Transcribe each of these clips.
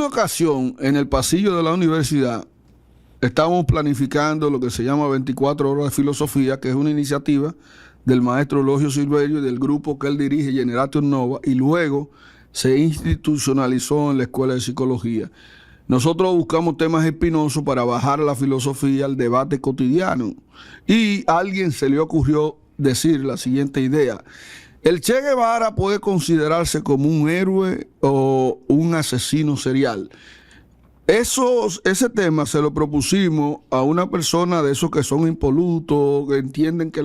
una ocasión, en el pasillo de la universidad, estábamos planificando lo que se llama 24 horas de filosofía, que es una iniciativa del maestro Eulogio Silverio y del grupo que él dirige, Generation Nova, y luego se institucionalizó en la Escuela de Psicología. Nosotros buscamos temas espinosos para bajar la filosofía al debate cotidiano. Y a alguien se le ocurrió decir la siguiente idea: el Che Guevara puede considerarse como un héroe o un asesino serial. Ese tema se lo propusimos a una persona de esos que son impolutos, que entienden que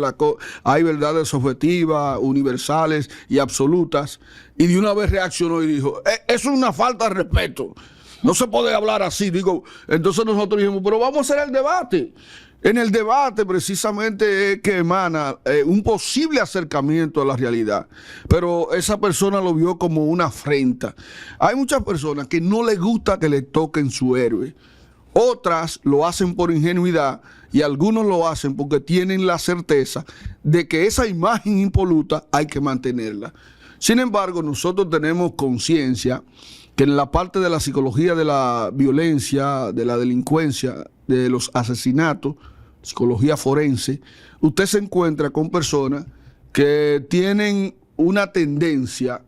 hay verdades objetivas, universales y absolutas, y de una vez reaccionó y dijo, eso es una falta de respeto, no se puede hablar así. Digo, entonces nosotros dijimos, pero vamos a hacer el debate. En el debate precisamente es que emana un posible acercamiento a la realidad, pero esa persona lo vio como una afrenta. Hay muchas personas que no les gusta que le toquen su héroe, otras lo hacen por ingenuidad y algunos lo hacen porque tienen la certeza de que esa imagen impoluta hay que mantenerla. Sin embargo, nosotros tenemos conciencia que en la parte de la psicología de la violencia, de la delincuencia, de los asesinatos, psicología forense, usted se encuentra con personas que tienen una tendencia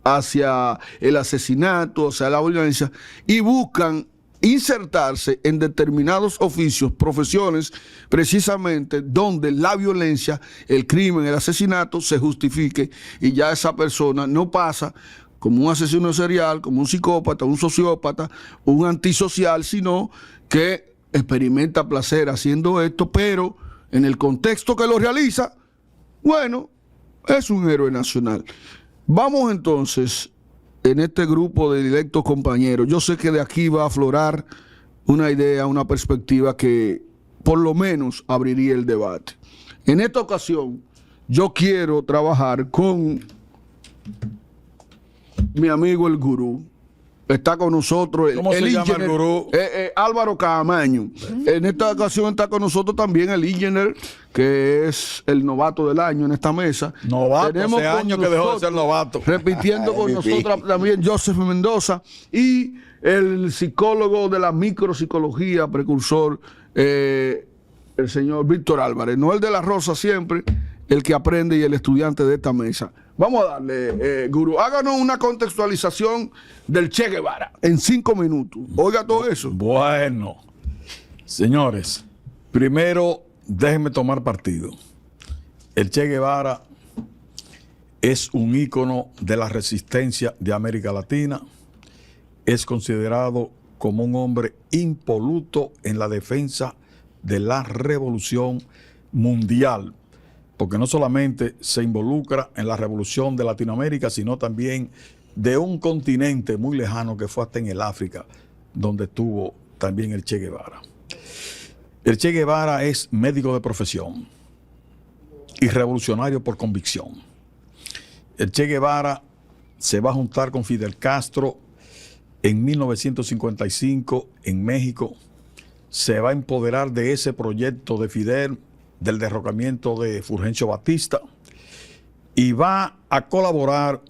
hacia el asesinato, hacia la violencia, y buscan insertarse en determinados oficios, profesiones, precisamente donde la violencia, el crimen, el asesinato se justifique, y ya esa persona no pasa como un asesino serial, como un psicópata, un sociópata, un antisocial, sino que experimenta placer haciendo esto, pero en el contexto que lo realiza, bueno, es un héroe nacional. Vamos entonces, en este grupo de directos compañeros, yo sé que de aquí va a aflorar una idea, una perspectiva que por lo menos abriría el debate. En esta ocasión, yo quiero trabajar con mi amigo el gurú. Está con nosotros ¿Cómo se llama el gurú? Álvaro Caamaño. En esta ocasión está con nosotros también el Ingener, que es el novato del año en esta mesa. Novato, tenemos hace años que dejó de ser novato. Repitiendo con nosotros también Joseph Mendoza y el psicólogo de la micropsicología, precursor, el señor Víctor Álvarez. No el de la Rosa siempre, el que aprende y el estudiante de esta mesa. Vamos a darle, gurú, háganos una contextualización del Che Guevara en 5 minutos. Oiga todo eso. Bueno, señores, primero déjenme tomar partido. El Che Guevara es un ícono de la resistencia de América Latina. Es considerado como un hombre impoluto en la defensa de la revolución mundial, porque no solamente se involucra en la revolución de Latinoamérica, sino también de un continente muy lejano que fue hasta en el África, donde estuvo también el Che Guevara. El Che Guevara es médico de profesión y revolucionario por convicción. El Che Guevara se va a juntar con Fidel Castro en 1955 en México. Se va a empoderar de ese proyecto de Fidel, del derrocamiento de Fulgencio Batista, y va a colaborar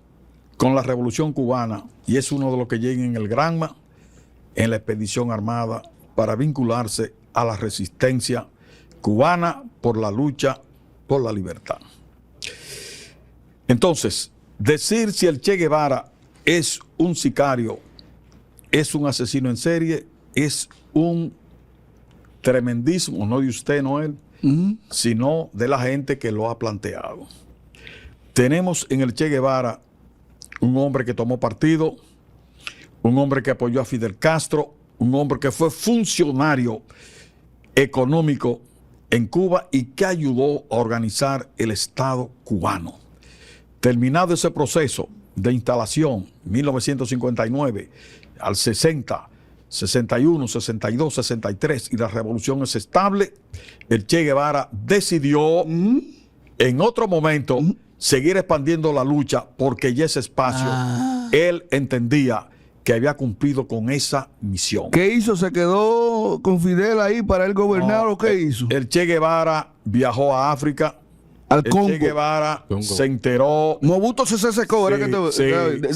con la Revolución Cubana, y es uno de los que llega en el Granma, en la expedición armada, para vincularse a la resistencia cubana por la lucha por la libertad. Entonces, decir si el Che Guevara es un sicario, es un asesino en serie, es un tremendismo, no de usted, Noel, sino de la gente que lo ha planteado. Tenemos en el Che Guevara un hombre que tomó partido, un hombre que apoyó a Fidel Castro, un hombre que fue funcionario económico en Cuba y que ayudó a organizar el Estado cubano. Terminado ese proceso de instalación, 1959 al 60, 61, 62, 63, y la revolución es estable, el Che Guevara decidió en otro momento seguir expandiendo la lucha, porque ya ese espacio él entendía que había cumplido con esa misión. ¿Qué hizo? ¿Se quedó con Fidel ahí para él gobernar o qué hizo? El Che Guevara viajó a África al el Congo. Che Guevara se enteró. Mobuto se secó, Sí, era que te sí,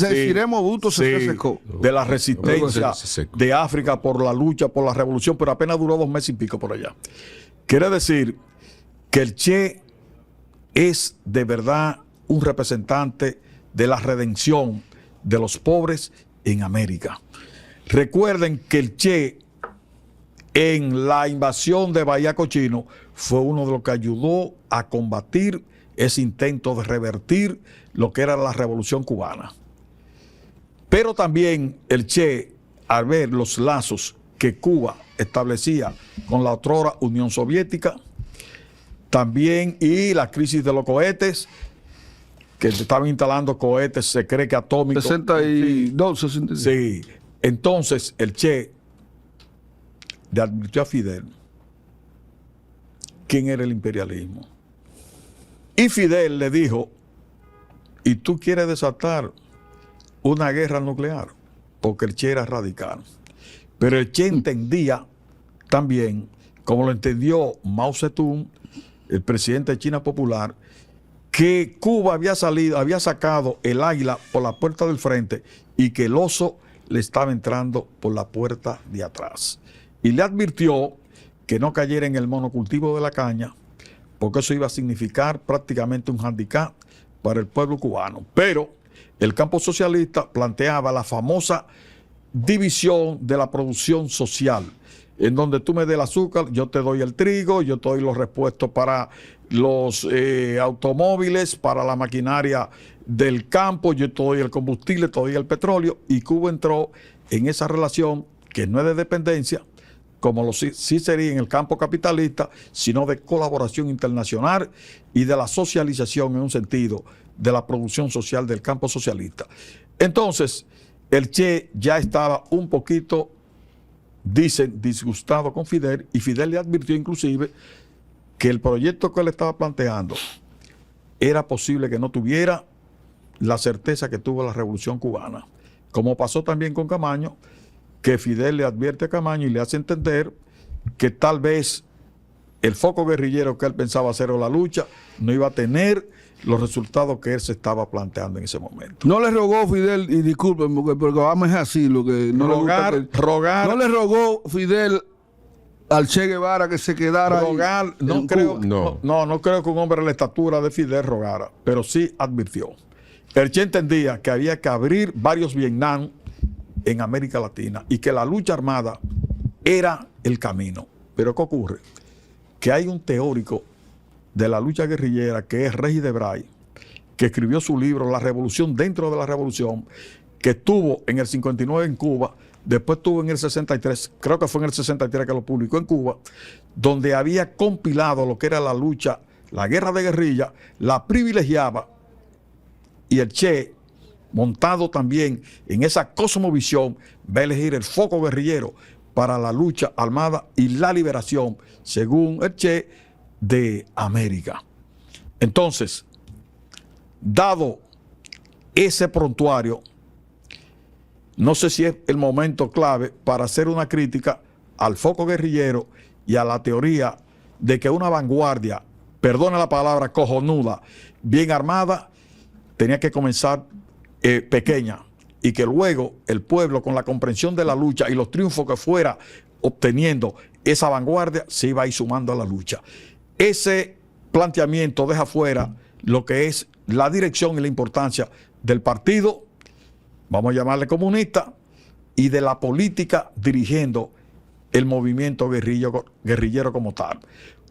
deciré Mobuto se sí, secó. de la resistencia Se secó. de África por la lucha, por la revolución, pero apenas duró 2 meses y pico por allá. Quiere decir que el Che es de verdad un representante de la redención de los pobres en América. Recuerden que el Che en la invasión de Bahía Cochino fue uno de los que ayudó a combatir ese intento de revertir lo que era la revolución cubana. Pero también el Che, al ver los lazos que Cuba establecía con la otrora Unión Soviética, también y la crisis de los cohetes, que estaban instalando cohetes, se cree que atómicos. 62, 66. Sí, entonces el Che le advirtió a Fidel quién era el imperialismo. Y Fidel le dijo, ¿y tú quieres desatar una guerra nuclear? Porque el Che era radical. Pero el Che entendía también, como lo entendió Mao Zedong, el presidente de China Popular, que Cuba había sacado el águila por la puerta del frente y que el oso le estaba entrando por la puerta de atrás. Y le advirtió que no cayera en el monocultivo de la caña, porque eso iba a significar prácticamente un handicap para el pueblo cubano. Pero el campo socialista planteaba la famosa división de la producción social, en donde tú me des el azúcar, yo te doy el trigo, yo te doy los repuestos para los automóviles, para la maquinaria del campo, yo te doy el combustible, te doy el petróleo, y Cuba entró en esa relación que no es de dependencia, como sí sería en el campo capitalista, sino de colaboración internacional y de la socialización en un sentido de la producción social del campo socialista. Entonces, el Che ya estaba un poquito, dicen, disgustado con Fidel, y Fidel le advirtió inclusive que el proyecto que él estaba planteando era posible que no tuviera la certeza que tuvo la Revolución Cubana. Como pasó también con Camaño, que Fidel le advierte a Camaño y le hace entender que tal vez el foco guerrillero que él pensaba hacer o la lucha no iba a tener los resultados que él se estaba planteando en ese momento. No le rogó Fidel, y disculpen, porque vamos a así, lo que no rogar, le gusta rogar. No le rogó Fidel al Che Guevara que se quedara rogar, ahí, no en creo, Cuba. no creo que un hombre de la estatura de Fidel rogara, pero sí advirtió. El Che entendía que había que abrir varios Vietnam en América Latina y que la lucha armada era el camino. Pero ¿qué ocurre? Que hay un teórico de la lucha guerrillera que es Regis Debray, que escribió su libro La Revolución dentro de la Revolución, que estuvo en el 59 en Cuba, después estuvo en el 63, creo que fue en el 63 que lo publicó en Cuba, donde había compilado lo que era la lucha, la guerra de guerrilla, la privilegiaba, y el Che, montado también en esa cosmovisión, va a elegir el foco guerrillero para la lucha armada y la liberación, según el Che, de América. Entonces, dado ese prontuario, no sé si es el momento clave para hacer una crítica al foco guerrillero y a la teoría de que una vanguardia, perdona la palabra, cojonuda, bien armada, tenía que comenzar pequeña, y que luego el pueblo, con la comprensión de la lucha y los triunfos que fuera obteniendo esa vanguardia, se iba a ir sumando a la lucha. Ese planteamiento deja fuera lo que es la dirección y la importancia del partido, vamos a llamarle comunista, y de la política dirigiendo el movimiento guerrillero como tal.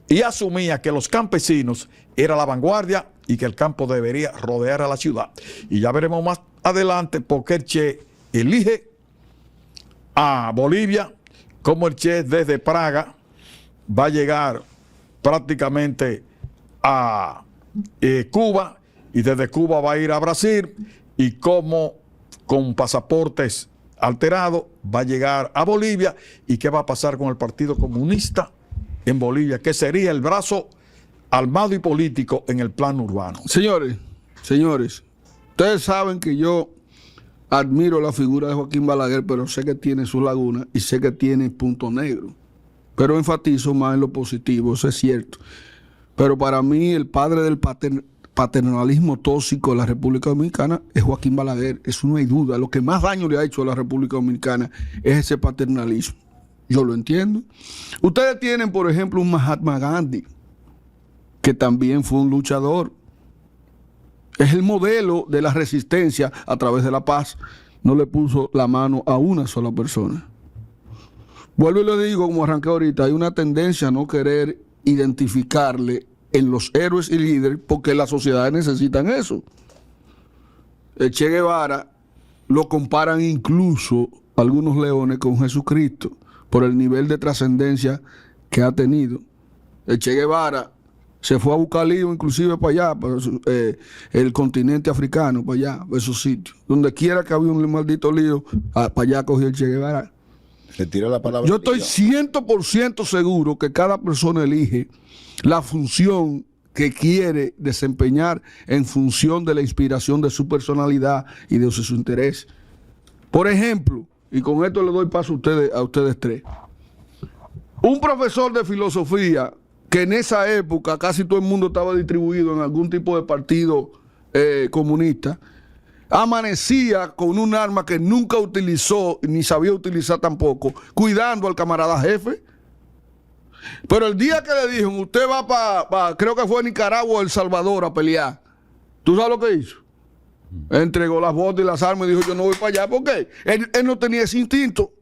Y asumía que los campesinos era la vanguardia y que el campo debería rodear a la ciudad. Y ya veremos más adelante por qué el Che elige a Bolivia, cómo el Che desde Praga va a llegar prácticamente a Cuba, y desde Cuba va a ir a Brasil, y cómo con pasaportes alterados va a llegar a Bolivia, y qué va a pasar con el Partido Comunista en Bolivia, que sería el brazo armado y político en el plano urbano. Señores, ustedes saben que yo admiro la figura de Joaquín Balaguer, pero sé que tiene sus lagunas y sé que tiene puntos negros. Pero enfatizo más en lo positivo, eso es cierto. Pero para mí el padre del paternalismo tóxico de la República Dominicana es Joaquín Balaguer. Eso no hay duda. Lo que más daño le ha hecho a la República Dominicana es ese paternalismo. Yo lo entiendo. Ustedes tienen, por ejemplo, un Mahatma Gandhi, que también fue un luchador. Es el modelo de la resistencia a través de la paz. No le puso la mano a una sola persona. Vuelvo y le digo, como arranqué ahorita, hay una tendencia a no querer identificarle en los héroes y líderes porque las sociedades necesitan eso. El Che Guevara lo comparan incluso algunos leones con Jesucristo por el nivel de trascendencia que ha tenido. El Che Guevara se fue a buscar lío inclusive para allá, para el continente africano, para allá, para esos sitios. Donde quiera que había un maldito lío, para allá cogió el Che Guevara. Retiro la palabra. Yo estoy 100% seguro que cada persona elige la función que quiere desempeñar en función de la inspiración de su personalidad y de su interés. Por ejemplo, y con esto le doy paso a ustedes tres. Un profesor de filosofía que en esa época casi todo el mundo estaba distribuido en algún tipo de partido comunista, amanecía con un arma que nunca utilizó ni sabía utilizar tampoco, cuidando al camarada jefe. Pero el día que le dijeron, usted va para, creo que fue Nicaragua o El Salvador a pelear, ¿tú sabes lo que hizo? Entregó las botas y las armas y dijo, yo no voy para allá. ¿Por qué? Él no tenía ese instinto.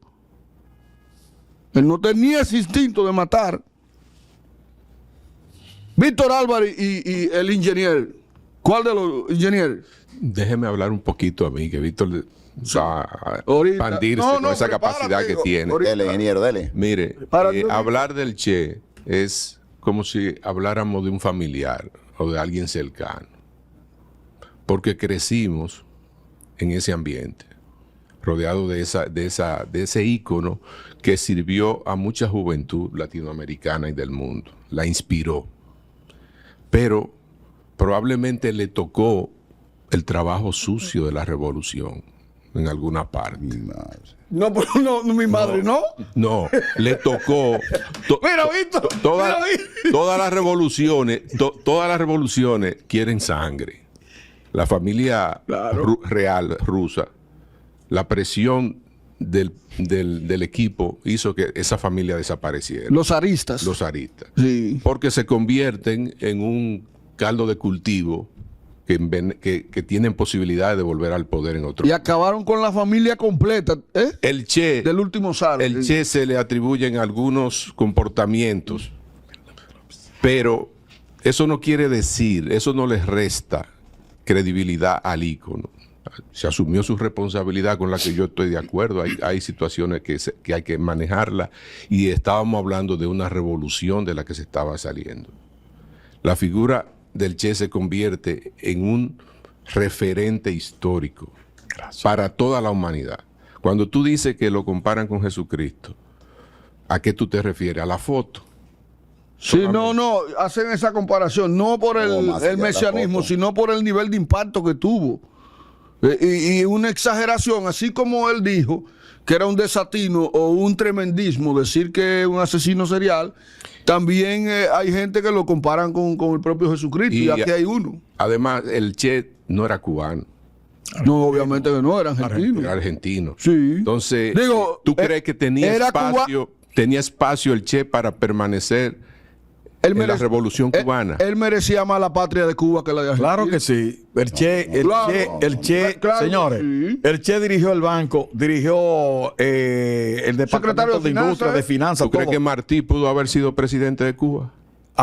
Él no tenía ese instinto de matar. Víctor Álvarez y el ingeniero. ¿Cuál de los ingenieros? Déjeme hablar un poquito a mí, que Víctor va a Ahorita. expandirse con esa capacidad que tiene. Ahorita. Dele, ingeniero, dele. Mire, hablar del Che es como si habláramos de un familiar o de alguien cercano. Porque crecimos en ese ambiente, rodeado de ese ícono que sirvió a mucha juventud latinoamericana y del mundo. La inspiró. Pero probablemente le tocó el trabajo sucio de la revolución en alguna parte. Mi madre. No, pero no, mi madre, ¿no? No, le tocó. Mira, Víctor. Todas las revoluciones quieren sangre. La familia real rusa, la presión del equipo hizo que esa familia desapareciera. Los zaristas. Los zaristas. Sí. Porque se convierten en un caldo de cultivo que tienen posibilidad de volver al poder en otro. Y acabaron con la familia completa, ¿eh? El Che, Del último zar. el Che se le atribuyen algunos comportamientos, pero eso no quiere decir, eso no les resta credibilidad al ícono. Se asumió su responsabilidad, con la que yo estoy de acuerdo. Hay situaciones que hay que manejarla, y estábamos hablando de una revolución de la que se estaba saliendo. La figura del Che se convierte en un referente histórico para toda la humanidad. Cuando tú dices que lo comparan con Jesucristo, ¿a qué tú te refieres? ¿A la foto? Sí, no, hacen esa comparación, no por el mesianismo, sino por el nivel de impacto que tuvo. Y una exageración, así como él dijo que era un desatino o un tremendismo decir que es un asesino serial, también hay gente que lo comparan con el propio Jesucristo, y aquí hay uno. Además, el Che no era cubano. No, obviamente que no, era argentino. Era argentino. Sí. Entonces, Digo, ¿tú crees que tenía era espacio el Che para permanecer en la revolución cubana? Él merecía más la patria de Cuba que la de Argentina. Claro que sí. El Che, claro, señores, sí. el Che dirigió el banco, dirigió el departamento de industria, de finanzas. ¿Tú crees que Martí pudo haber sido presidente de Cuba?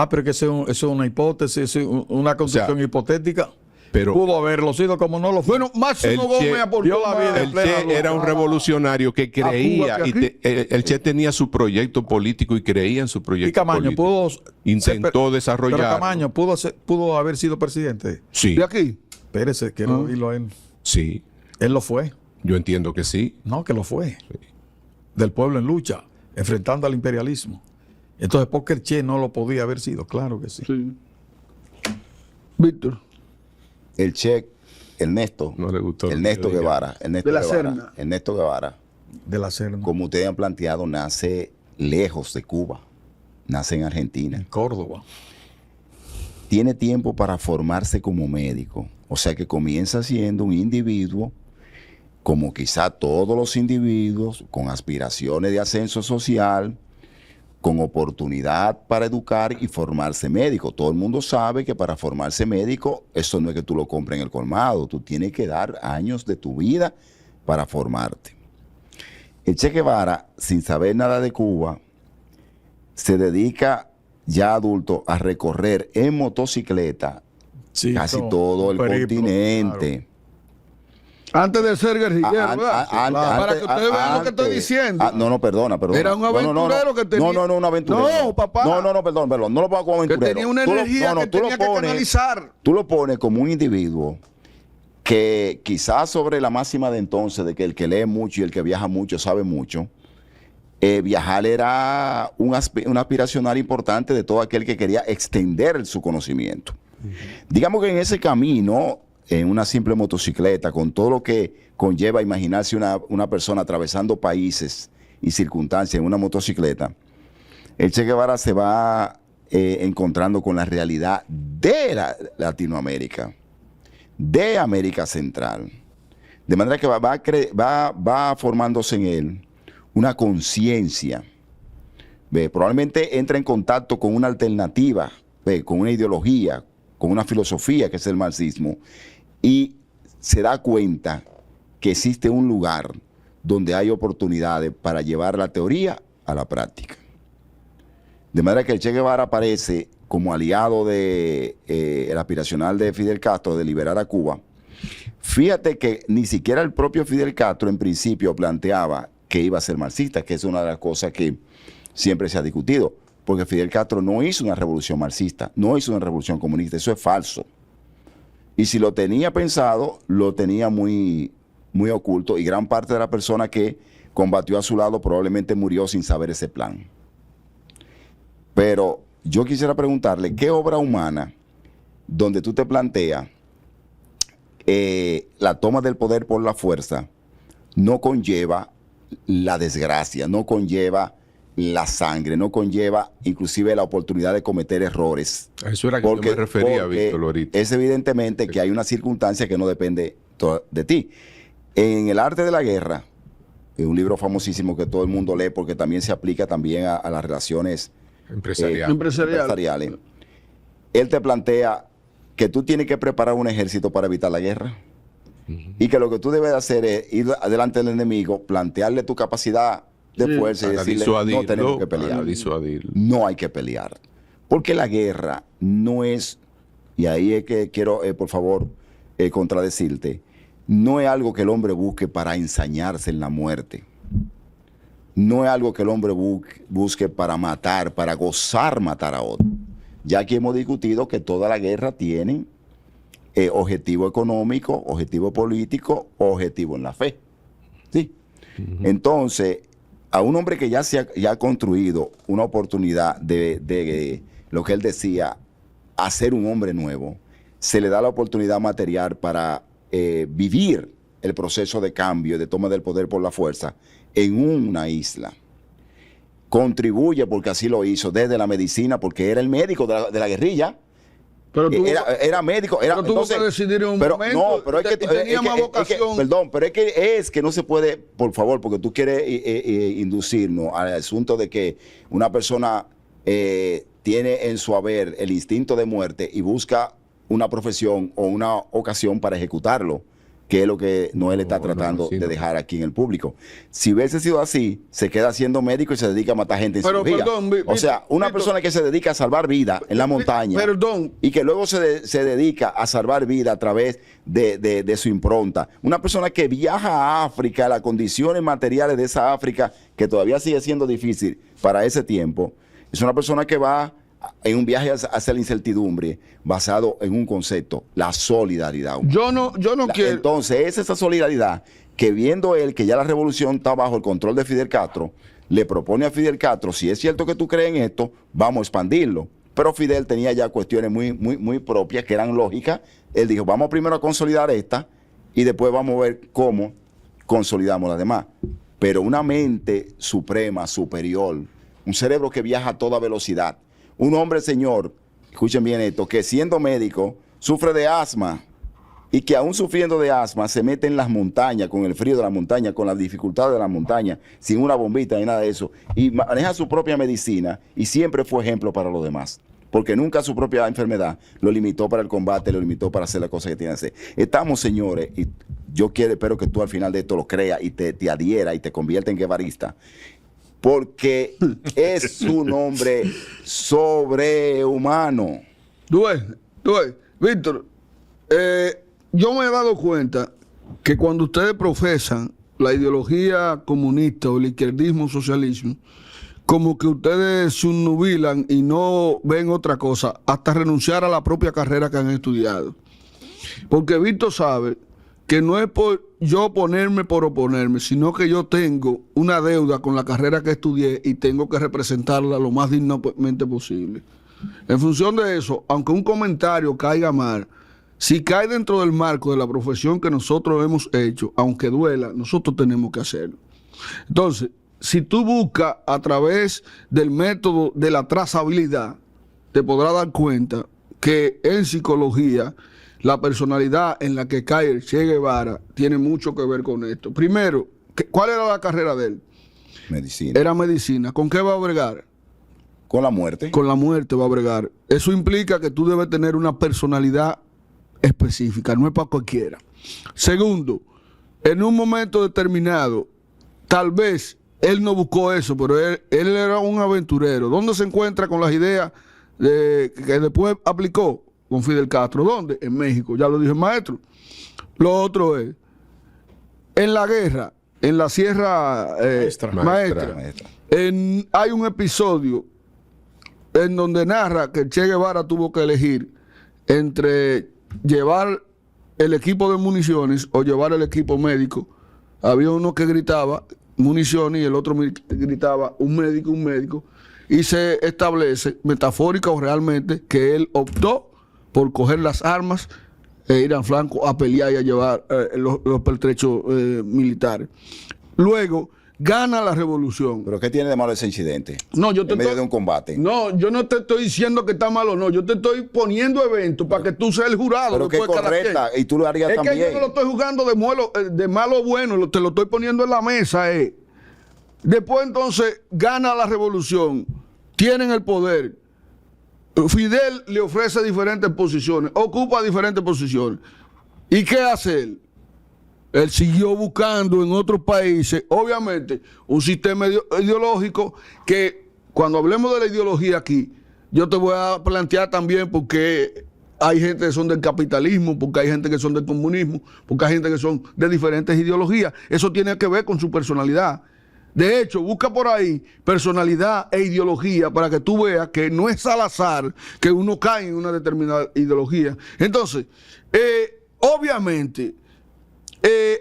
Pero que eso es una hipótesis, es una construcción hipotética. Pero pudo haberlo sido, como no lo fue. Bueno, Máximo Gómez aportó la vida. El Che era un revolucionario que creía, el Che tenía su proyecto político y creía en su proyecto y Camaño político. Intentó desarrollar. Pero Camaño pudo haber sido presidente. Sí. ¿De aquí? Espérese, quiero oírlo a él. Sí. Él lo fue. Yo entiendo que sí. No, que lo fue. Sí. Del pueblo en lucha, enfrentando al imperialismo. Entonces, ¿por qué el Che no lo podía haber sido? Claro que sí. Víctor. El Che, Ernesto. No le gustó. Ernesto Guevara. Ernesto Guevara. De la Serna. Como ustedes han planteado, nace lejos de Cuba. Nace en Argentina. En Córdoba. tiene tiempo para formarse como médico. O sea que comienza siendo un individuo, como quizá todos los individuos, con aspiraciones de ascenso social, con oportunidad para educar y formarse médico. Todo el mundo sabe que para formarse médico, eso no es que tú lo compres en el colmado, tú tienes que dar años de tu vida para formarte. El Che Guevara, sin saber nada de Cuba, se dedica ya adulto a recorrer en motocicleta casi todo el continente. Claro. Antes de ser guerrillero, ¿verdad? Para que ustedes vean lo que estoy diciendo. No, perdona. Era un aventurero que tenía... No, un aventurero. No, papá. No, perdón. No lo pongo como aventurero. Que tenía una energía que tenía que canalizar. Tú lo pones como un individuo que quizás sobre la máxima de entonces, de que el que lee mucho y el que viaja mucho sabe mucho, viajar era un aspiracional importante de todo aquel que quería extender su conocimiento. Digamos que en ese camino, en una simple motocicleta, con todo lo que conlleva imaginarse una persona atravesando países y circunstancias en una motocicleta, el Che Guevara se va encontrando con la realidad de Latinoamérica, de América Central. De manera que va formándose en él una conciencia. Probablemente entra en contacto con una alternativa, con una ideología, con una filosofía que es el marxismo, y se da cuenta que existe un lugar donde hay oportunidades para llevar la teoría a la práctica. De manera que el Che Guevara aparece como aliado de el aspiracional de Fidel Castro de liberar a Cuba. Fíjate que ni siquiera el propio Fidel Castro en principio planteaba que iba a ser marxista, que es una de las cosas que siempre se ha discutido, porque Fidel Castro no hizo una revolución marxista, no hizo una revolución comunista, eso es falso. Y si lo tenía pensado, lo tenía muy, muy oculto, y gran parte de la persona que combatió a su lado probablemente murió sin saber ese plan. Pero yo quisiera preguntarle, ¿qué obra humana donde tú te planteas la toma del poder por la fuerza no conlleva la desgracia, no conlleva la sangre, no conlleva inclusive la oportunidad de cometer errores? Eso era que yo me refería, Víctor, ahorita. Es evidentemente que hay una circunstancia que no depende de ti. En El arte de la guerra, es un libro famosísimo que todo el mundo lee porque también se aplica también a las relaciones empresariales. Él te plantea que tú tienes que preparar un ejército para evitar la guerra. Y que lo que tú debes hacer es ir adelante del enemigo, plantearle tu capacidad de fuerza y decirle, no tenemos que pelear. No hay que pelear. Porque la guerra no es, y ahí es que quiero, por favor, contradecirte, no es algo que el hombre busque para ensañarse en la muerte. No es algo que el hombre busque para matar, para gozar matar a otro. Ya aquí hemos discutido que toda la guerra tiene objetivo económico, objetivo político, objetivo en la fe. ¿Sí? Entonces, a un hombre que ya ha construido una oportunidad de lo que él decía, hacer un hombre nuevo, se le da la oportunidad material para vivir el proceso de cambio, de toma del poder por la fuerza, en una isla. Contribuye, porque así lo hizo, desde la medicina, porque era el médico de la guerrilla. Pero tú, era médico. Pero tuvo que decidir en un momento. No, pero es que tenía más vocación. Perdón, pero es que no se puede, por favor, porque tú quieres inducirnos al asunto de que una persona tiene en su haber el instinto de muerte y busca una profesión o una ocasión para ejecutarlo, que es lo que Noel está tratando de dejar aquí en el público. Si hubiese sido así, se queda siendo médico y se dedica a matar gente en cirugía. Perdón, o sea, una persona que se dedica a salvar vida en la montaña y que luego se dedica a salvar vida a través de su impronta. Una persona que viaja a África, las condiciones materiales de esa África, que todavía sigue siendo difícil para ese tiempo, es una persona que va en un viaje hacia la incertidumbre basado en un concepto, la solidaridad. Yo no quiero. Entonces, es esa solidaridad que, viendo él que ya la revolución está bajo el control de Fidel Castro, le propone a Fidel Castro, si es cierto que tú crees en esto, vamos a expandirlo. Pero Fidel tenía ya cuestiones muy propias que eran lógicas. Él dijo, vamos primero a consolidar esta y después vamos a ver cómo consolidamos las demás. Pero una mente suprema, superior, un cerebro que viaja a toda velocidad, un hombre, señor, escuchen bien esto, que siendo médico sufre de asma y que aún sufriendo de asma se mete en las montañas, con el frío de la montaña, con las dificultades de la montaña, sin una bombita ni nada de eso, y maneja su propia medicina y siempre fue ejemplo para los demás. Porque nunca su propia enfermedad lo limitó para el combate, lo limitó para hacer las cosas que tiene que hacer. Estamos, señores, y yo espero que tú al final de esto lo creas y te adhiera y te convierta en guevarista, porque es un hombre sobrehumano. Tú ves, Víctor, yo me he dado cuenta que cuando ustedes profesan la ideología comunista o el izquierdismo, socialismo, como que ustedes se obnubilan y no ven otra cosa, hasta renunciar a la propia carrera que han estudiado. Porque Víctor sabe que no es por yo oponerme por oponerme, sino que yo tengo una deuda con la carrera que estudié y tengo que representarla lo más dignamente posible. En función de eso, aunque un comentario caiga mal, si cae dentro del marco de la profesión que nosotros hemos hecho, aunque duela, nosotros tenemos que hacerlo. Entonces, si tú buscas a través del método de la trazabilidad, te podrás dar cuenta que en psicología la personalidad en la que cae el Che Guevara tiene mucho que ver con esto. Primero, ¿cuál era la carrera de él? Medicina. Era medicina. ¿Con qué va a bregar? Con la muerte. Con la muerte va a bregar. Eso implica que tú debes tener una personalidad específica, no es para cualquiera. Segundo, en un momento determinado, tal vez él no buscó eso, pero él era un aventurero. ¿Dónde se encuentra con las ideas que después aplicó? Con Fidel Castro. ¿Dónde? En México, ya lo dijo el maestro. Lo otro es, en la guerra, en la Sierra Maestra. Hay un episodio en donde narra que Che Guevara tuvo que elegir entre llevar el equipo de municiones o llevar el equipo médico. Había uno que gritaba municiones y el otro gritaba un médico, y se establece, metafórica o realmente, que él optó por coger las armas e ir al flanco a pelear y a llevar los pertrechos militares. Luego gana la revolución. ¿Pero qué tiene de malo ese incidente? No, yo en medio de un combate. No, yo no te estoy diciendo que está malo, no. Yo te estoy poniendo eventos para que tú seas el jurado. Pero que es correcta, y tú lo harías también. Es que yo no lo estoy jugando de malo o bueno, te lo estoy poniendo en la mesa. Después entonces gana la revolución, tienen el poder. Fidel le ofrece diferentes posiciones, ocupa diferentes posiciones. ¿Y qué hace él? Él siguió buscando en otros países, obviamente, un sistema ideológico que, cuando hablemos de la ideología aquí, yo te voy a plantear también porque hay gente que son del capitalismo, porque hay gente que son del comunismo, porque hay gente que son de diferentes ideologías. Eso tiene que ver con su personalidad. De hecho, busca por ahí personalidad e ideología para que tú veas que no es al azar que uno cae en una determinada ideología. Entonces, obviamente,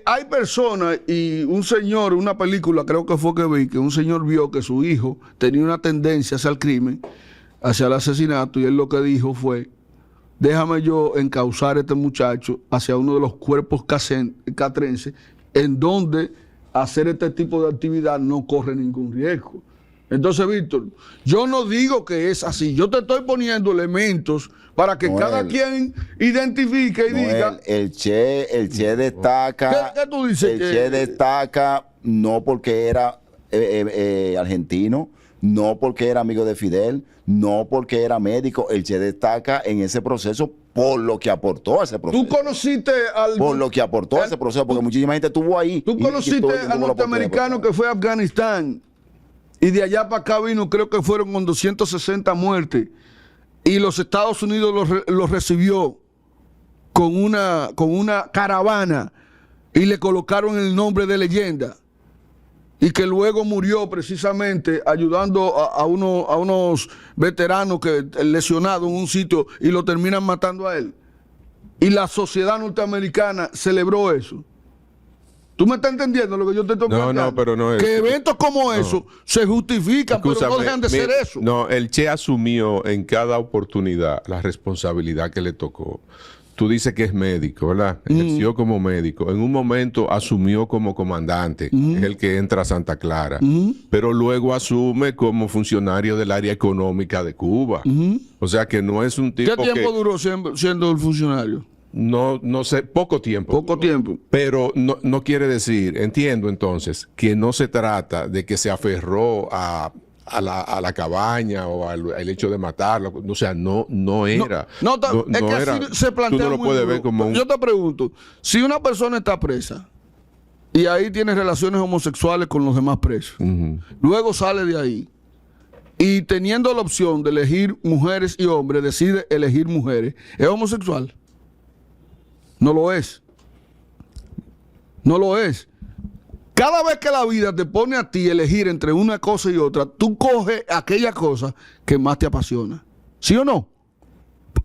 hay personas y un señor, una película creo que fue que vi, que un señor vio que su hijo tenía una tendencia hacia el crimen, hacia el asesinato, y él lo que dijo fue: déjame yo encauzar a este muchacho hacia uno de los cuerpos catrenses en donde hacer este tipo de actividad no corre ningún riesgo. Entonces, Víctor, yo no digo que es así, yo te estoy poniendo elementos para que cada quien identifique y diga. El Che destaca. ¿Qué tú dices? El Che destaca no porque era argentino, no porque era amigo de Fidel, no porque era médico. El Che destaca en ese proceso por lo que aportó a ese proceso. ¿Tú conociste al... Por lo que aportó a ese proceso, porque muchísima gente estuvo ahí. ¿Tú conociste al norteamericano que fue a Afganistán? Y de allá para acá vino, creo que fueron con 260 muertes. Y los Estados Unidos los recibió con una caravana y le colocaron el nombre de leyenda. Y que luego murió precisamente ayudando a unos veteranos que lesionados en un sitio y lo terminan matando a él. Y la sociedad norteamericana celebró eso. ¿Tú me estás entendiendo lo que yo te estoy planteando? No, pero no es. Que eventos como eso se justifican, pero no dejan de ser eso. No, el Che asumió en cada oportunidad la responsabilidad que le tocó. tú dices que es médico, ¿verdad? Ejerció como médico. En un momento asumió como comandante, es el que entra a Santa Clara, pero luego asume como funcionario del área económica de Cuba. O sea que no es un tipo ¿Qué tiempo duró siendo el funcionario? No sé, poco tiempo. Poco tiempo. Pero no quiere decir, entiendo entonces, que no se trata de que se aferró a la cabaña o al hecho de matarlo. O sea, no era. Es que era, así se plantea. tú no lo muy puedes duro. ver como un... Yo te pregunto, si una persona está presa y ahí tiene relaciones homosexuales con los demás presos, luego sale de ahí y teniendo la opción de elegir mujeres y hombres, decide elegir mujeres, ¿es homosexual? No lo es. No lo es. Cada vez que la vida te pone a ti elegir entre una cosa y otra, tú coges aquella cosa que más te apasiona. ¿Sí o no?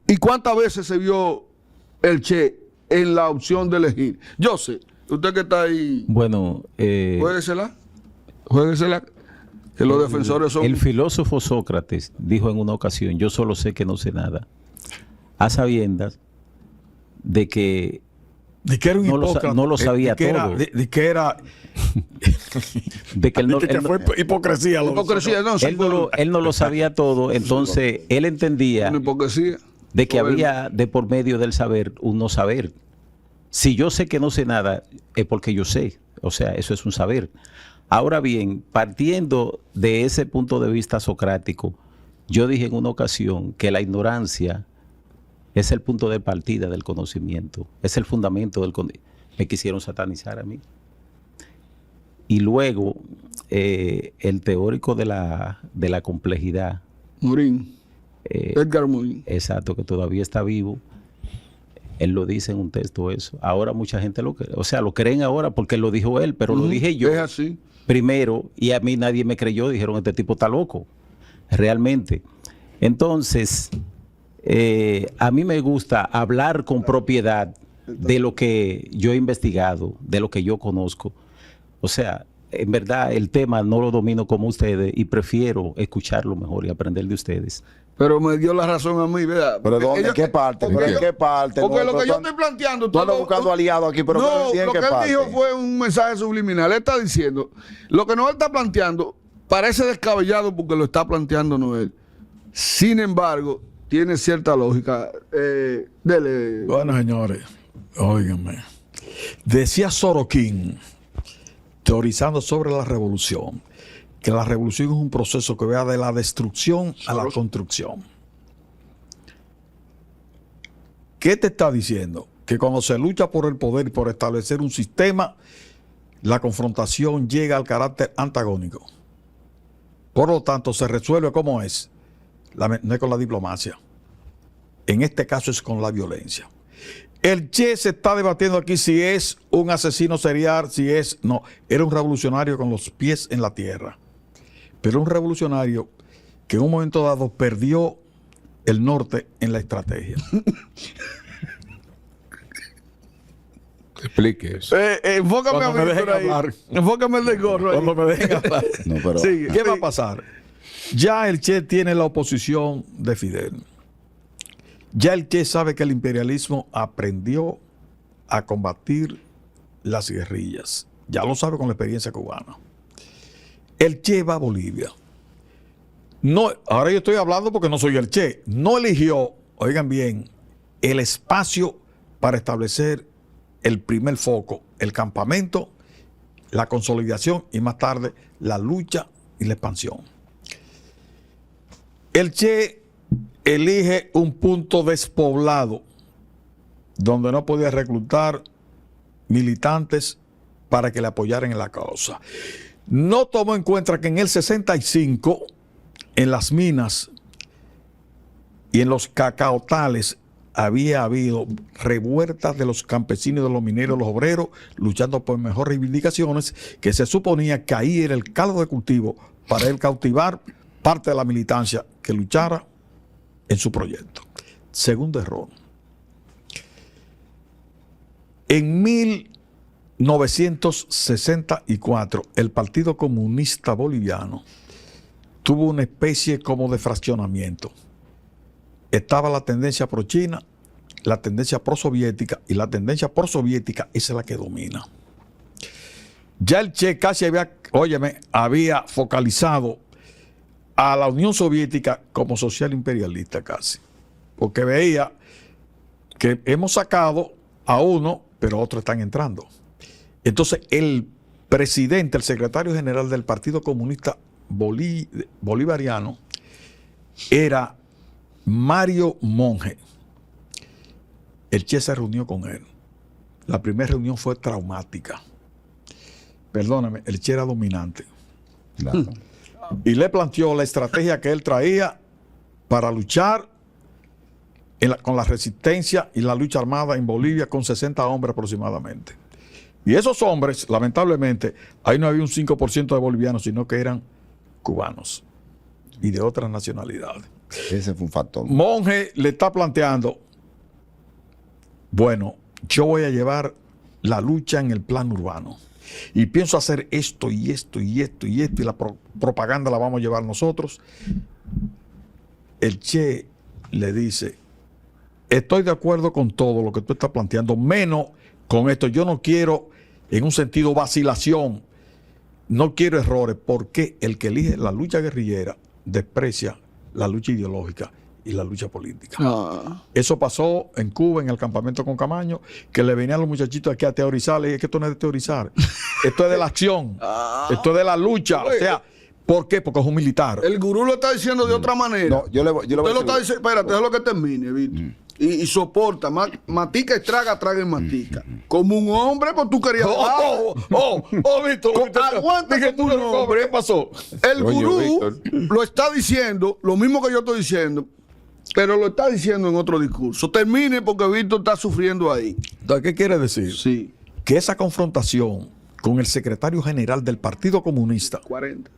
¿Y cuántas veces se vio el Che en la opción de elegir? Yo sé, usted que está ahí, Bueno, juéguesela, que los defensores son... el filósofo Sócrates dijo en una ocasión: yo solo sé que no sé nada, a sabiendas de que De que era un hipócrita. no lo sabía todo. De que era... de que él no, de que fue hipocresía. Hipocresía, no, sí, él no lo sabía todo, entonces él entendía una hipocresía. de que Bueno. había de por medio del saber un no saber. Si yo sé que no sé nada, es porque yo sé. O sea, eso es un saber. Ahora bien, partiendo de ese punto de vista socrático, yo dije en una ocasión que la ignorancia es el punto de partida del conocimiento, es el fundamento del conocimiento. Me quisieron satanizar a mí. Y luego, el teórico de la complejidad, Morín, Edgar Morín. exacto, que todavía está vivo, él lo dice en un texto eso. Ahora mucha gente lo cree, o sea, lo creen ahora porque lo dijo él, pero lo dije yo Es así. primero y a mí nadie me creyó, dijeron: este tipo está loco, realmente. Entonces, a mí me gusta hablar con propiedad de lo que yo he investigado, de lo que yo conozco. O sea, en verdad el tema no lo domino como ustedes y prefiero escucharlo mejor y aprender de ustedes. Pero me dio la razón a mí, ¿verdad? ¿Pero dónde? ¿En qué parte? ¿Pero en qué parte? Porque No, lo que yo tú- estoy planteando... Tú andas buscando aliados aquí, pero no, ¿en lo qué que él parte? dijo fue un mensaje subliminal. Él está diciendo, lo que Noel está planteando parece descabellado porque lo está planteando Noel. Sin embargo, tiene cierta lógica. Dele. Bueno, señores, óiganme. Decía Sorokin, teorizando sobre la revolución, que la revolución es un proceso que va de la destrucción a la construcción. ¿Qué te está diciendo? Que cuando se lucha por el poder y por establecer un sistema, la confrontación llega al carácter antagónico. Por lo tanto, se resuelve como es. No es con la diplomacia. En este caso es con la violencia. El Che se está debatiendo aquí si es un asesino serial, si es... No, era un revolucionario con los pies en la tierra. Pero un revolucionario que en un momento dado perdió el norte en la estrategia. Explique eso. Enfócame Cuando a me mí dejen por ahí. hablar. Enfócame el de gorro ahí. Cuando me dejen hablar. No, pero Sigue. ¿Qué va a pasar? Ya el Che tiene la oposición de Fidel. Ya el Che sabe que el imperialismo aprendió a combatir las guerrillas. Ya lo sabe con la experiencia cubana. El Che va a Bolivia. No, ahora yo estoy hablando porque no soy el Che. No eligió, oigan bien, el espacio para establecer el primer foco, el campamento, la consolidación y más tarde la lucha y la expansión. El Che elige un punto despoblado donde no podía reclutar militantes para que le apoyaran en la causa. No tomó en cuenta que en el 65, en las minas y en los cacaotales, había habido revueltas de los campesinos, de los mineros, de los obreros, luchando por mejores reivindicaciones, que se suponía que ahí era el caldo de cultivo para él cautivar parte de la militancia que luchara en su proyecto. Segundo error. En 1964, el Partido Comunista Boliviano tuvo una especie como de fraccionamiento. Estaba la tendencia pro-china, la tendencia prosoviética, y la tendencia prosoviética esa es la que domina. Ya el Che casi había focalizado a la Unión Soviética como social imperialista casi, porque veía que hemos sacado a uno, pero otros están entrando. Entonces el presidente, el secretario general del Partido Comunista Bolivariano era Mario Monge. El Che se reunió con él. La primera reunión fue traumática. Perdóname, el Che era dominante. Claro. Y le planteó la estrategia que él traía para luchar con la resistencia y la lucha armada en Bolivia con 60 hombres aproximadamente. Y esos hombres, lamentablemente, ahí no había un 5% de bolivianos, sino que eran cubanos y de otras nacionalidades. Ese fue un factor. Monge le está planteando, bueno, yo voy a llevar la lucha en el plano urbano y pienso hacer esto y esto y esto y esto, y la propaganda la vamos a llevar nosotros. El Che le dice, estoy de acuerdo con todo lo que tú estás planteando, menos con esto. Yo no quiero, en un sentido, vacilación, no quiero errores, porque el que elige la lucha guerrillera desprecia la lucha ideológica y la lucha política. Eso pasó en Cuba, en el campamento con Camaño, que le venían los muchachitos aquí a teorizar. Le dije que esto no es de teorizar, esto es de la acción, esto es de la lucha. O sea, ¿por qué? Porque es un militar. El gurú lo está diciendo de otra manera. No, yo le voy Usted a lo decir- está diciendo, espérate, déjalo que termine, Víctor. Y soporta, matica y traga y matica. Como un hombre, pues tú querías. Víctor, Aguanta dije como tú, un hombre. ¿qué pasó? El Coño, gurú Víctor. lo está diciendo, lo mismo que yo estoy diciendo, pero lo está diciendo en otro discurso. Termine porque Víctor está sufriendo ahí. Entonces, ¿qué quiere decir? Sí, Que esa confrontación con el secretario general del Partido Comunista 40.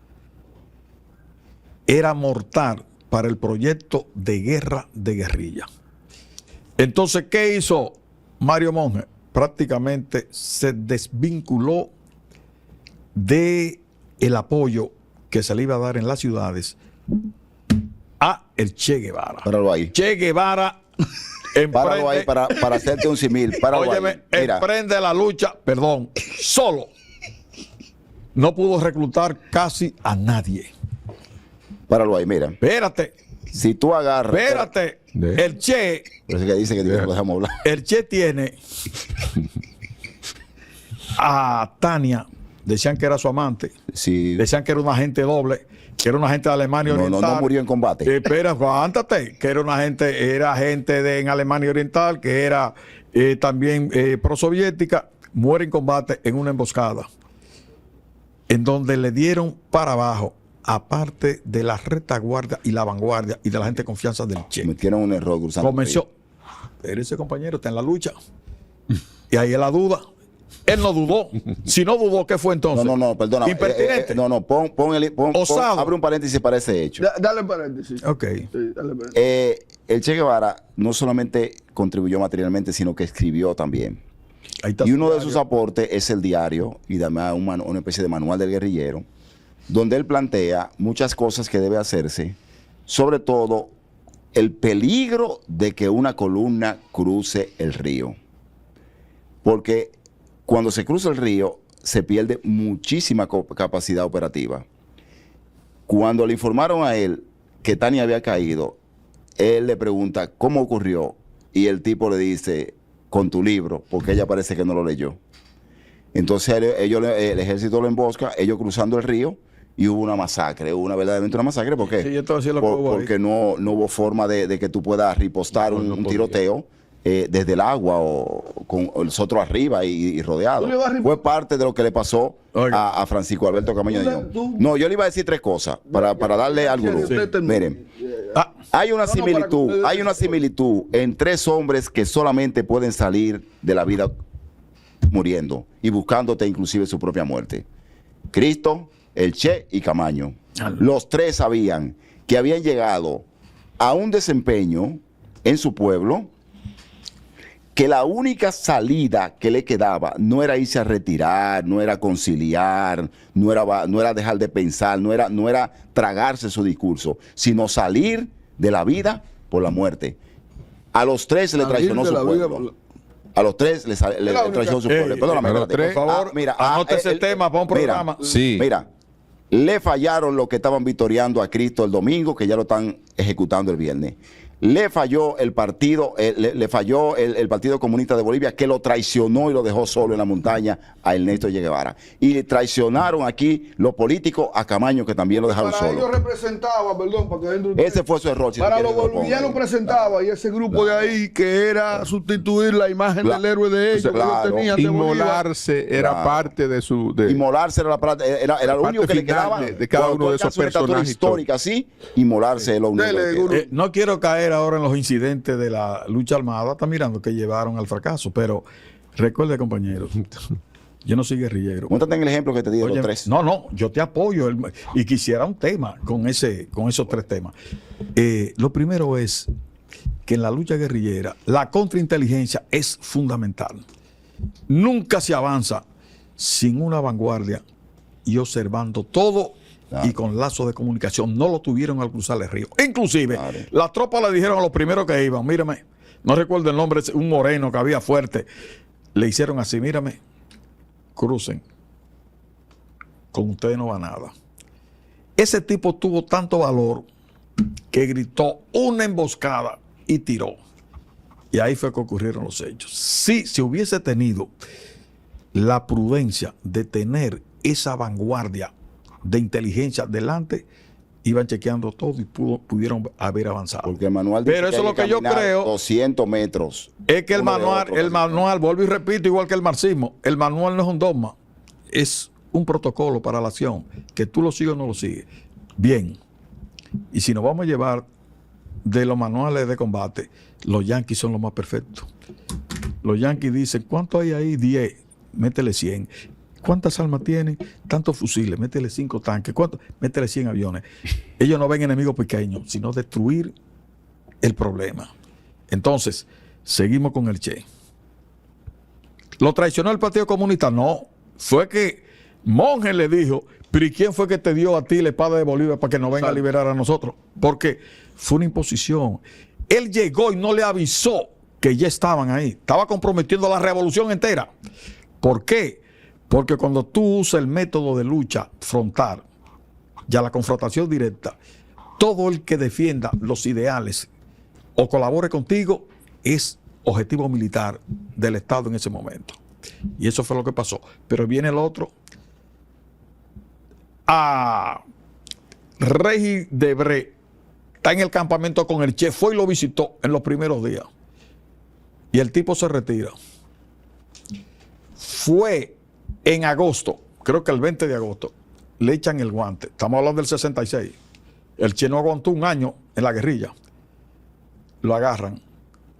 era mortal para el proyecto de guerra de guerrilla. Entonces, ¿qué hizo Mario Monge? Prácticamente se desvinculó de el apoyo que se le iba a dar en las ciudades a el Che Guevara. Páralo ahí. Che Guevara Páralo ahí para hacerte un simil. Páralo óyeme, ahí. Mira, emprende la lucha, solo. No pudo reclutar casi a nadie. páralo ahí, mira. Espérate, Si tú agarras. espérate. De- El Che, Pero es que dice que no lo dejamos hablar. el Che tiene a Tania, decían que era su amante, Si decían que era un agente doble, que era un agente de Alemania Oriental. no murió en combate. Espera, aguántate, que era agente en Alemania Oriental, que era también prosoviética, muere en combate en una emboscada, en donde le dieron para abajo, aparte de la retaguardia y la vanguardia y de la gente de confianza del Che. Cometieron un error cruzando. Comenzó, pero ese compañero está en la lucha. Y ahí es la duda. Él no dudó. Si no dudó, ¿qué fue entonces? No, perdona. Impertinente. Pon, Osado. abre un paréntesis para ese hecho. Dale paréntesis. Ok. Sí, dale paréntesis. El Che Guevara no solamente contribuyó materialmente, sino que escribió también. Ahí está Y su uno de diario. sus aportes es el diario y además una especie de manual del guerrillero, donde él plantea muchas cosas que debe hacerse, sobre todo el peligro de que una columna cruce el río. Porque cuando se cruza el río se pierde muchísima capacidad operativa. Cuando le informaron a él que Tania había caído, él le pregunta cómo ocurrió y el tipo le dice, con tu libro, porque ella parece que no lo leyó. Entonces el ejército lo embosca, ellos cruzando el río, y hubo una masacre, hubo verdaderamente una masacre. ¿Por qué? Sí, yo te voy a decir lo que hubo ahí. Porque no hubo forma de que tú puedas ripostar un tiroteo desde el agua o con el otro arriba y rodeado. ¿Tú le vas a Fue parte de lo que le pasó Oiga. a Francisco Alberto Camaño de Ñón. tú- No, yo le iba a decir tres cosas para darle al gurú. Usted termine. Miren, Ah, hay una No, para que similitud, ustedes- hay una similitud en tres hombres que solamente pueden salir de la vida muriendo y buscándote inclusive su propia muerte. Cristo, el Che y Camaño. Los tres sabían que habían llegado a un desempeño en su pueblo, que la única salida que le quedaba no era irse a retirar, no era conciliar, no era dejar de pensar, no era tragarse su discurso, sino salir de la vida por la muerte. A los 3 le traicionó su pueblo. A los 3 le traicionó su pueblo. Perdóname, pero espérate. Por favor, anote ese tema para un programa. Sí. Mira, le fallaron los que estaban victoriando a Cristo el domingo, que ya lo están ejecutando el viernes. Le falló el partido, le falló el Partido Comunista de Bolivia, que lo traicionó y lo dejó solo en la montaña a Ernesto Che Guevara. Y traicionaron aquí los políticos a Camaño, que también lo dejaron Para solo. ellos representaba, perdón, para que entre Ese fue su error. Si para tú los quieres que lo bolivianos ponga. presentaba y ese grupo de ahí que era sustituir la imagen del héroe de ellos que Claro. ellos tenían de Bolívar. Inmolarse era Claro. parte de su... Inmolarse era, era lo único que le final quedaba de cada cuando uno de tú esos alcanzas una estatura personajes. histórica así, inmolarse es lo único Dele, que le queda. Guru. No quiero caer ahora en los incidentes de la lucha armada, está mirando que llevaron al fracaso, pero recuerde, compañeros, yo no soy guerrillero. Móntate en el ejemplo que te di de Oye, los 3. no, yo te apoyo y quisiera un tema con esos 3 temas. Lo primero es que en la lucha guerrillera la contrainteligencia es fundamental. Nunca se avanza sin una vanguardia y observando todo. Claro. Y con lazos de comunicación no lo tuvieron al cruzar el río. Inclusive, Claro. las tropas le dijeron a los primeros que iban, mírame, no recuerdo el nombre, un moreno que había fuerte, le hicieron así, mírame, crucen, con ustedes no va nada. Ese tipo tuvo tanto valor que gritó una emboscada y tiró. Y ahí fue que ocurrieron los hechos. Si se hubiese tenido la prudencia de tener esa vanguardia de inteligencia delante, iban chequeando todo y pudieron haber avanzado. Porque el manual dice Pero eso es hay lo que yo caminar creo. 200 metros. Es que el uno de otro, manual, vuelvo y repito, igual que el marxismo, el manual no es un dogma, es un protocolo para la acción, que tú lo sigues o no lo sigues. Bien, y si nos vamos a llevar de los manuales de combate, los yanquis son los más perfectos. Los yanquis dicen, ¿cuánto hay ahí? 10, métele 100. ¿Cuántas armas tienen? Tantos fusiles, métele 5 tanques, métele 100 aviones. Ellos no ven enemigos pequeños, sino destruir el problema. Entonces, seguimos con el Che. ¿Lo traicionó el Partido Comunista? No. Fue que Monge le dijo, pero ¿y quién fue que te dio a ti la espada de Bolívar para que nos venga a liberar a nosotros? Porque fue una imposición. Él llegó y no le avisó que ya estaban ahí. Estaba comprometiendo la revolución entera. ¿Por qué? Porque cuando tú usas el método de lucha frontal, ya la confrontación directa, todo el que defienda los ideales o colabore contigo es objetivo militar del Estado en ese momento. Y eso fue lo que pasó. Pero viene el otro. Rey Debré está en el campamento con el Che, fue y lo visitó en los primeros días. Y el tipo se retira. Fue en agosto, creo que el 20 de agosto, le echan el guante. Estamos hablando del 66. El Che no aguantó un año en la guerrilla. Lo agarran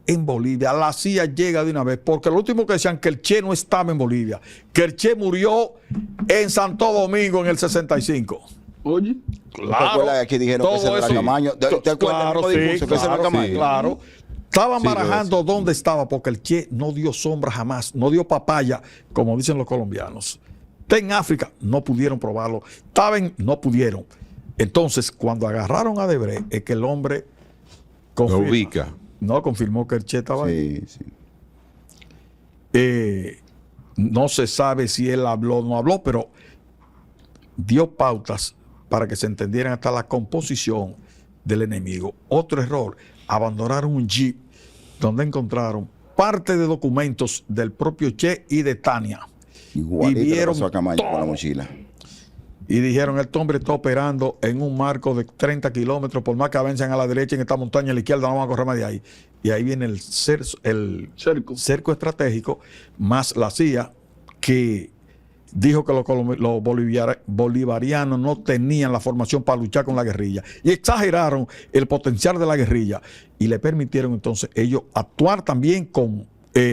en Bolivia. La CIA llega de una vez, porque lo último que decían que el Che no estaba en Bolivia, que el Che murió en Santo Domingo en el 65. Oye, ¿Te acuerdas que aquí dijeron que ese era Camaño? ¿Te acuerdas Claro, del discurso sí, que ese era claro, Camaño? sí, claro. Estaban Sí, barajando dónde estaba, porque el Che no dio sombra jamás, no dio papaya, como dicen los colombianos. Está en África, no pudieron probarlo. Estaban, no pudieron. Entonces, cuando agarraron a Debré, es que el hombre Lo ubica. no confirmó que el Che estaba ahí. Sí, sí. No se sabe si él habló o no habló, pero dio pautas para que se entendieran hasta la composición del enemigo. Otro error, abandonaron un jeep donde encontraron parte de documentos del propio Che y de Tania. Igualito le vieron pasó a Camaño con la todo. mochila. Y dijeron, este hombre está operando en un marco de 30 kilómetros, por más que avancen a la derecha en esta montaña, a la izquierda no van a correr más de ahí. Y ahí viene el cerco estratégico, más la CIA, que dijo que los bolivarianos no tenían la formación para luchar con la guerrilla. Y exageraron el potencial de la guerrilla. Y le permitieron entonces ellos actuar también con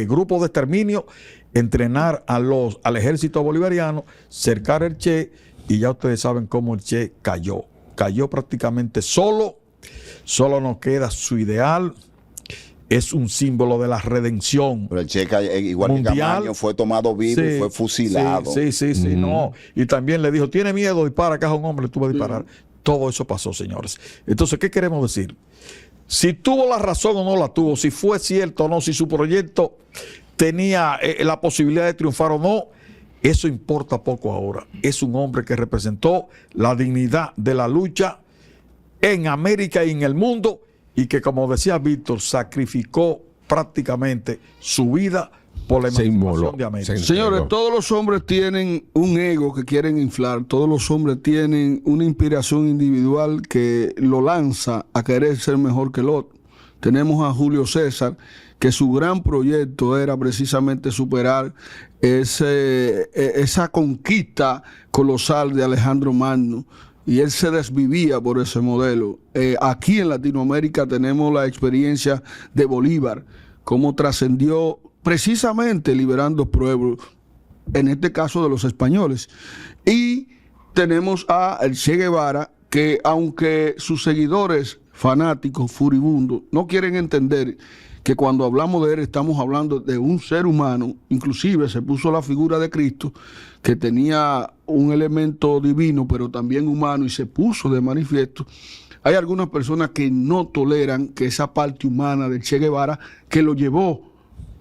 grupos de exterminio, entrenar al ejército bolivariano, cercar el Che. Y ya ustedes saben cómo el Che cayó. Cayó prácticamente solo. Solo nos queda su ideal. Es un símbolo de la redención. Pero el Che, igual mundial, que Camaño, fue tomado vivo y fue fusilado. Sí, no. Y también le dijo, tiene miedo, dispara, que es un hombre, tú vas a disparar. Todo eso pasó, señores. Entonces, ¿qué queremos decir? Si tuvo la razón o no la tuvo, si fue cierto o no, si su proyecto tenía la posibilidad de triunfar o no, eso importa poco ahora. Es un hombre que representó la dignidad de la lucha en América y en el mundo, y que, como decía Víctor, sacrificó prácticamente su vida por la emancipación de América. Señores, todos los hombres tienen un ego que quieren inflar, todos los hombres tienen una inspiración individual que lo lanza a querer ser mejor que el otro. Tenemos a Julio César, que su gran proyecto era precisamente superar esa conquista colosal de Alejandro Magno, y él se desvivía por ese modelo. Aquí en Latinoamérica tenemos la experiencia de Bolívar, cómo trascendió precisamente liberando pueblos, en este caso de los españoles. Y tenemos a el Che Guevara, que aunque sus seguidores fanáticos, furibundos, no quieren entender que cuando hablamos de él estamos hablando de un ser humano. Inclusive se puso la figura de Cristo, que tenía un elemento divino pero también humano, y se puso de manifiesto. Hay algunas personas que no toleran que esa parte humana del Che Guevara, que lo llevó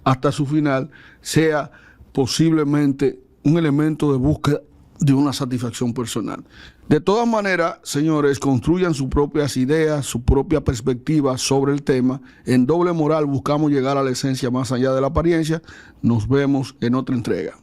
hasta su final, sea posiblemente un elemento de búsqueda de una satisfacción personal. De todas maneras, señores, construyan sus propias ideas, su propia perspectiva sobre el tema. En Doble Moral buscamos llegar a la esencia más allá de la apariencia. Nos vemos en otra entrega.